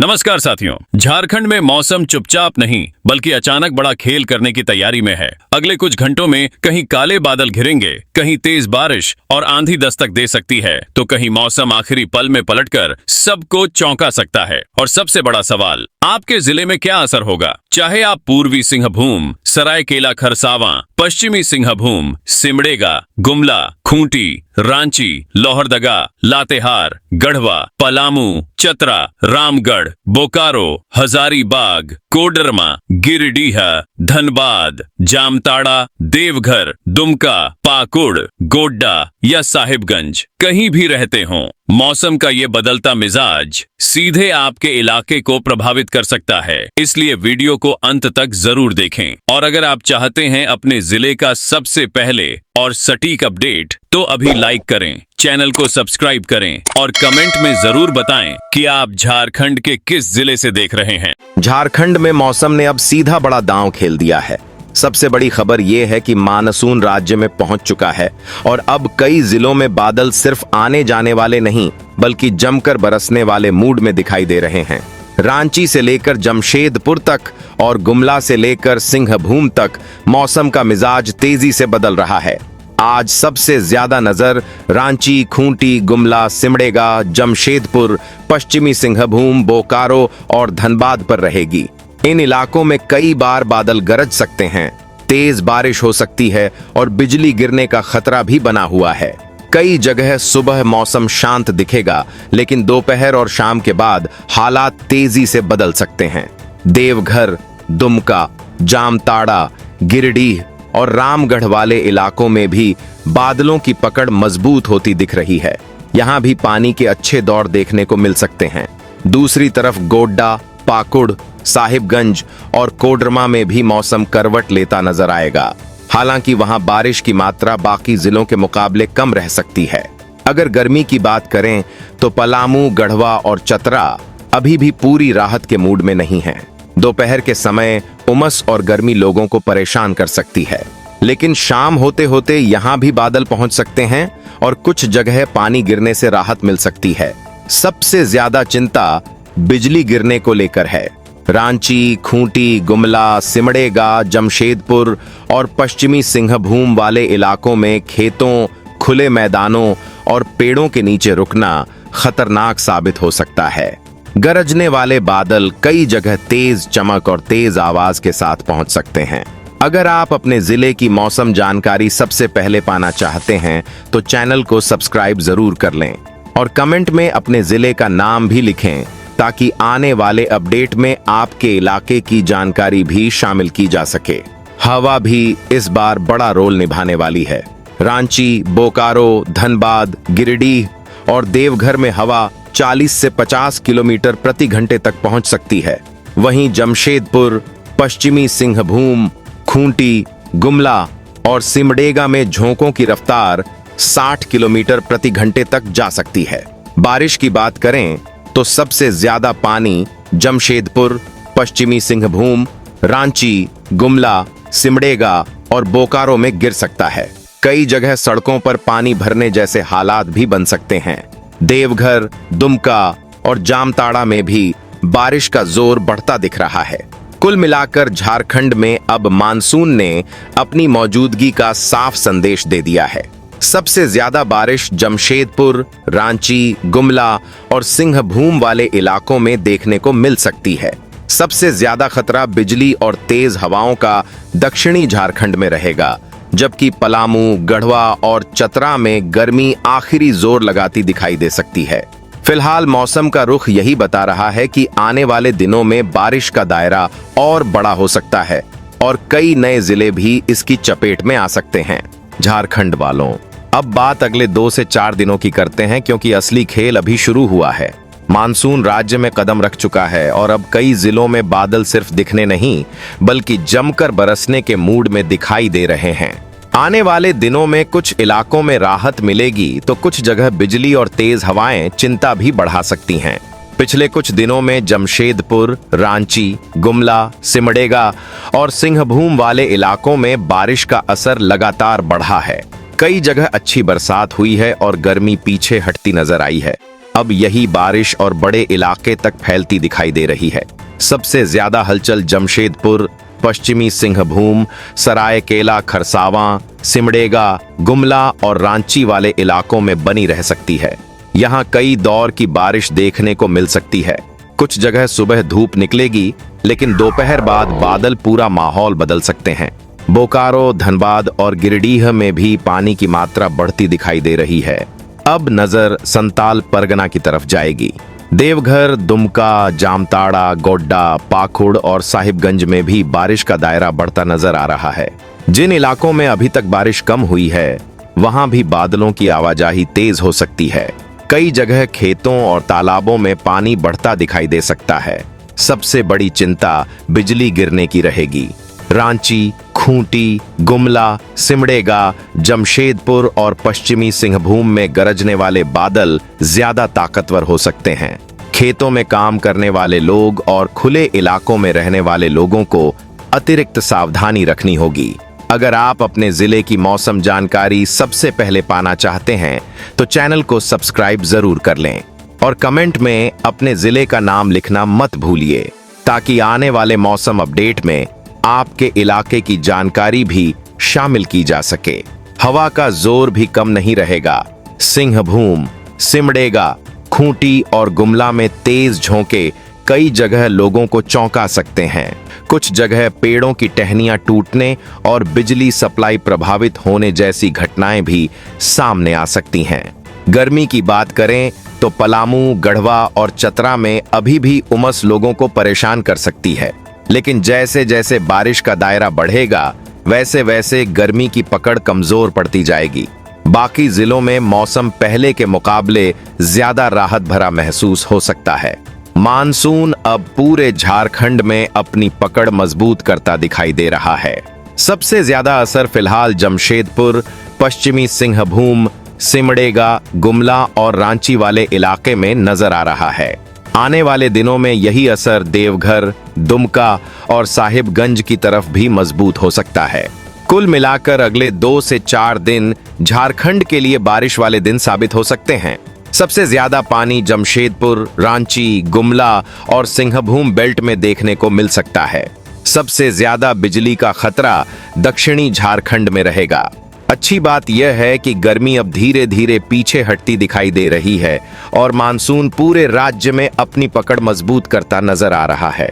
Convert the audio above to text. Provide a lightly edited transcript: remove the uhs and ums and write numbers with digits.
नमस्कार साथियों। झारखंड में मौसम चुपचाप नहीं बल्कि अचानक बड़ा खेल करने की तैयारी में है। अगले कुछ घंटों में कहीं काले बादल घिरेंगे, कहीं तेज बारिश और आंधी दस्तक दे सकती है, तो कहीं मौसम आखिरी पल में पलटकर सबको चौंका सकता है। और सबसे बड़ा सवाल, आपके जिले में क्या असर होगा? चाहे आप पूर्वी सिंहभूम, सरायकेला खरसावां, पश्चिमी सिंहभूम, सिमडेगा, गुमला, खूंटी, रांची, लोहरदगा, लातेहार, गढ़वा, पलामू, चतरा, रामगढ़, बोकारो, हजारीबाग, कोडरमा, गिरिडीह, धनबाद, जामताड़ा, देवघर, दुमका, पाकुड़, गोड्डा या साहिबगंज कहीं भी रहते हों, मौसम का ये बदलता मिजाज सीधे आपके इलाके को प्रभावित कर सकता है। इसलिए वीडियो को अंत तक जरूर देखें। और अगर आप चाहते हैं अपने जिले का सबसे पहले और सटीक अपडेट, तो अभी लाइक करें, चैनल को सब्सक्राइब करें और कमेंट में जरूर बताएं कि आप झारखंड के किस जिले से देख रहे हैं। झारखंड में मौसम ने अब सीधा बड़ा दांव खेल दिया है। सबसे बड़ी खबर यह है कि मानसून राज्य में पहुंच चुका है और अब कई जिलों में बादल सिर्फ आने जाने वाले नहीं बल्कि जमकर बरसने वाले मूड में दिखाई दे रहे हैं। रांची से लेकर जमशेदपुर तक और गुमला से लेकर सिंहभूम तक मौसम का मिजाज तेजी से बदल रहा है। आज सबसे ज्यादा नजर रांची, खूंटी, गुमला, सिमडेगा, जमशेदपुर, पश्चिमी सिंहभूम, बोकारो और धनबाद पर रहेगी। इन इलाकों में कई बार बादल गरज सकते हैं, तेज बारिश हो सकती है और बिजली गिरने का खतरा भी बना हुआ है। कई जगह सुबह मौसम शांत दिखेगा, लेकिन दोपहर और शाम के बाद हालात तेजी से बदल सकते हैं। देवघर, दुमका, जामताड़ा, गिरिडीह और रामगढ़ वाले इलाकों में भी बादलों की पकड़ मजबूत होती दिख रही है। यहाँ भी पानी के अच्छे दौर देखने को मिल सकते हैं। दूसरी तरफ गोड्डा, पाकुड़, साहिबगंज और कोडरमा में भी मौसम करवट लेता नजर आएगा। हालांकि वहां बारिश की मात्रा बाकी जिलों के मुकाबले कम रह सकती है। अगर गर्मी की बात करें तो पलामू, गढ़वा और चतरा अभी भी पूरी राहत के मूड में नहीं है। दोपहर के समय उमस और गर्मी लोगों को परेशान कर सकती है, लेकिन शाम होते होते यहाँ भी बादल पहुंच सकते हैं और कुछ जगह पानी गिरने से राहत मिल सकती है। सबसे ज्यादा चिंता बिजली गिरने को लेकर है। रांची, खूंटी, गुमला, सिमडेगा, जमशेदपुर और पश्चिमी सिंहभूम वाले इलाकों में खेतों, खुले मैदानों और पेड़ों के नीचे रुकना खतरनाक साबित हो सकता है। गरजने वाले बादल कई जगह तेज चमक और तेज आवाज के साथ पहुंच सकते हैं। अगर आप अपने जिले की मौसम जानकारी सबसे पहले पाना चाहते हैं तो चैनल को सब्सक्राइब जरूर कर लें और कमेंट में अपने जिले का नाम भी लिखें, ताकि आने वाले अपडेट में आपके इलाके की जानकारी भी शामिल की जा सके। हवा भी इस बार बड़ा रोल निभाने वाली है। रांची, बोकारो, धनबाद, गिरिडीह और देवघर में हवा 40 से 50 किलोमीटर प्रति घंटे तक पहुंच सकती है। वहीं जमशेदपुर, पश्चिमी सिंहभूम, खूंटी, गुमला और सिमडेगा में झोंकों की रफ्तार 60 किलोमीटर प्रति घंटे तक जा सकती है। बारिश की बात करें तो सबसे ज्यादा पानी जमशेदपुर, पश्चिमी सिंहभूम, रांची, गुमला, सिमडेगा और बोकारो में गिर सकता है। कई जगह सड़कों पर पानी भरने जैसे हालात भी बन सकते हैं। देवघर, दुमका और जामताड़ा में भी बारिश का जोर बढ़ता दिख रहा है। कुल मिलाकर झारखंड में अब मानसून ने अपनी मौजूदगी का साफ संदेश दे दिया है। सबसे ज्यादा बारिश जमशेदपुर, रांची, गुमला और सिंहभूम वाले इलाकों में देखने को मिल सकती है। सबसे ज्यादा खतरा बिजली और तेज हवाओं का दक्षिणी झारखंड में रहेगा, जबकि पलामू, गढ़वा और चतरा में गर्मी आखिरी जोर लगाती दिखाई दे सकती है। फिलहाल मौसम का रुख यही बता रहा है कि आने वाले दिनों में बारिश का दायरा और बड़ा हो सकता है और कई नए जिले भी इसकी चपेट में आ सकते हैं। झारखंड वालों, अब बात अगले 2 से 4 दिनों की करते हैं, क्योंकि असली खेल अभी शुरू हुआ है। मानसून राज्य में कदम रख चुका है और अब कई जिलों में बादल सिर्फ दिखने नहीं बल्कि जमकर बरसने के मूड में दिखाई दे रहे हैं। आने वाले दिनों में कुछ इलाकों में राहत मिलेगी तो कुछ जगह बिजली और तेज हवाएं चिंता भी बढ़ा सकती हैं। पिछले कुछ दिनों में जमशेदपुर, रांची, गुमला, सिमडेगा और सिंहभूम वाले इलाकों में बारिश का असर लगातार बढ़ा है। कई जगह अच्छी बरसात हुई है और गर्मी पीछे हटती नजर आई है। अब यही बारिश और बड़े इलाके तक फैलती दिखाई दे रही है। सबसे ज्यादा हलचल जमशेदपुर, पश्चिमी सिंहभूम, सरायकेला खरसावां, सिमडेगा, गुमला और रांची वाले इलाकों में बनी रह सकती है। यहाँ कई दौर की बारिश देखने को मिल सकती है। कुछ जगह सुबह धूप निकलेगी, लेकिन दोपहर बाद बादल पूरा माहौल बदल सकते हैं। बोकारो, धनबाद और गिरिडीह में भी पानी की मात्रा बढ़ती दिखाई दे रही है। अब नजर संताल परगना की तरफ जाएगी। देवघर, दुमका, जामताड़ा, गोड्डा, पाखुड़ और साहिबगंज में भी बारिश का दायरा बढ़ता नजर आ रहा है। जिन इलाकों में अभी तक बारिश कम हुई है, वहां भी बादलों की आवाजाही तेज हो सकती है। कई जगह खेतों और तालाबों में पानी बढ़ता दिखाई दे सकता है। सबसे बड़ी चिंता बिजली गिरने की रहेगी। रांची, खूंटी, गुमला, सिमडेगा, जमशेदपुर और पश्चिमी सिंहभूम में गरजने वाले बादल ज्यादा ताकतवर हो सकते हैं। खेतों में काम करने वाले लोग और खुले इलाकों में रहने वाले लोगों को अतिरिक्त सावधानी रखनी होगी। अगर आप अपने जिले की मौसम जानकारी सबसे पहले पाना चाहते हैं, तो चैनल को सब्सक्राइब जरूर कर लें और कमेंट में अपने जिले का नाम लिखना मत भूलिए, ताकि आने वाले मौसम अपडेट में आपके इलाके की जानकारी भी शामिल की जा सके। हवा का जोर भी कम नहीं रहेगा। सिंहभूम, सिमडेगा, खूंटी और गुमला में तेज झोंके कई जगह लोगों को चौंका सकते हैं। कुछ जगह पेड़ों की टहनियां टूटने और बिजली सप्लाई प्रभावित होने जैसी घटनाएं भी सामने आ सकती हैं। गर्मी की बात करें तो पलामू, गढ़वा और चतरा में अभी भी उमस लोगों को परेशान कर सकती है, लेकिन जैसे जैसे बारिश का दायरा बढ़ेगा, वैसे वैसे गर्मी की पकड़ कमजोर पड़ती जाएगी। बाकी जिलों में मौसम पहले के मुकाबले ज्यादा राहत भरा महसूस हो सकता है। मानसून अब पूरे झारखंड में अपनी पकड़ मजबूत करता दिखाई दे रहा है। सबसे ज्यादा असर फिलहाल जमशेदपुर, पश्चिमी सिंहभूम, सिमडेगा, गुमला और रांची वाले इलाके में नजर आ रहा है। आने वाले दिनों में यही असर देवघर, दुमका और साहिबगंज की तरफ भी मजबूत हो सकता है। कुल मिलाकर अगले 2 से 4 दिन झारखंड के लिए बारिश वाले दिन साबित हो सकते हैं। सबसे ज्यादा पानी जमशेदपुर, रांची, गुमला और सिंहभूम बेल्ट में देखने को मिल सकता है। सबसे ज्यादा बिजली का खतरा दक्षिणी झारखंड में रहेगा। अच्छी बात यह है कि गर्मी अब धीरे धीरे पीछे हटती दिखाई दे रही है और मानसून पूरे राज्य में अपनी पकड़ मजबूत करता नजर आ रहा है।